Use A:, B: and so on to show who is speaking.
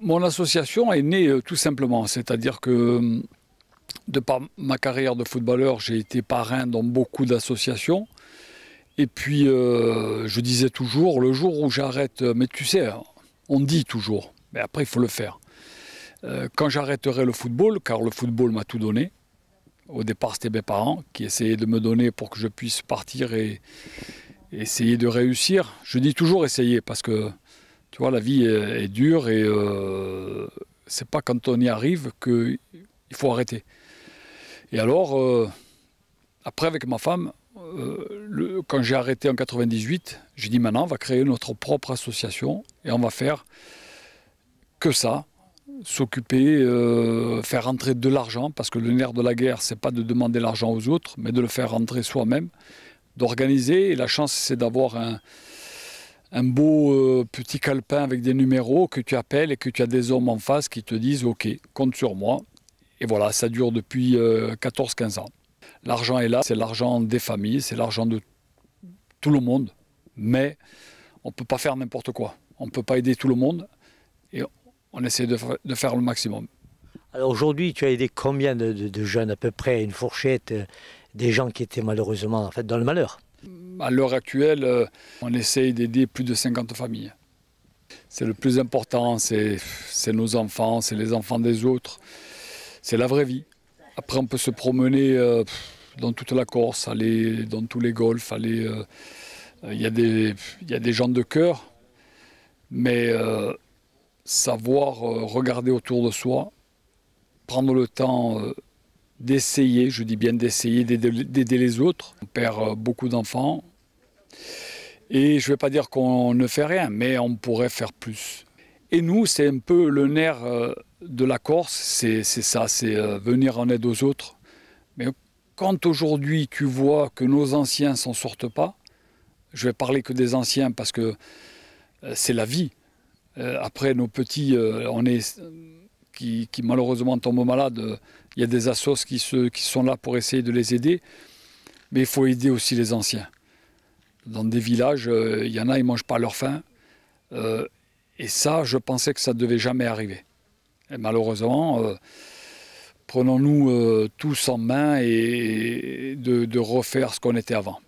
A: Mon association est née tout simplement, c'est-à-dire que de par ma carrière de footballeur, j'ai été parrain dans beaucoup d'associations. Et puis, je disais toujours, le jour où j'arrête, mais tu sais, on dit toujours, mais après il faut le faire. Quand j'arrêterai le football, car le football m'a tout donné, au départ c'était mes parents qui essayaient de me donner pour que je puisse partir et essayer de réussir. Je dis toujours essayer parce que, tu vois, la vie est dure et c'est pas quand on y arrive qu'il faut arrêter. Et alors, après avec ma femme, quand j'ai arrêté en 98, j'ai dit maintenant on va créer notre propre association et on va faire que ça, s'occuper, faire rentrer de l'argent, parce que le nerf de la guerre, c'est pas de demander l'argent aux autres, mais de le faire rentrer soi-même, d'organiser. Et la chance, c'est d'avoir un beau petit calepin avec des numéros que tu appelles et que tu as des hommes en face qui te disent « Ok, compte sur moi ». Et voilà, ça dure depuis 14-15 ans. L'argent est là, c'est l'argent des familles, c'est l'argent de tout le monde, mais on ne peut pas faire n'importe quoi. On ne peut pas aider tout le monde et on essaie de faire le maximum.
B: Alors aujourd'hui, tu as aidé combien de jeunes, à peu près, une fourchette, des gens qui étaient malheureusement en fait, dans le malheur?
A: À l'heure actuelle, on essaye d'aider plus de 50 familles. C'est le plus important, c'est nos enfants, c'est les enfants des autres, c'est la vraie vie. Après, on peut se promener dans toute la Corse, aller dans tous les golfs, aller. Il y a des gens de cœur, mais savoir regarder autour de soi, prendre le temps d'essayer, je dis bien d'essayer, d'aider les autres. On perd beaucoup d'enfants. Et je ne vais pas dire qu'on ne fait rien, mais on pourrait faire plus. Et nous, c'est un peu le nerf de la Corse, c'est ça, c'est venir en aide aux autres. Mais quand aujourd'hui tu vois que nos anciens s'en sortent pas, je vais parler que des anciens parce que c'est la vie. Après, nos petits, qui malheureusement tombent malades, il y a des assos qui sont là pour essayer de les aider, mais il faut aider aussi les anciens. Dans des villages, il y en a, ils ne mangent pas à leur faim. Et ça, je pensais que ça ne devait jamais arriver. Et malheureusement, prenons-nous tous en main et de refaire ce qu'on était avant.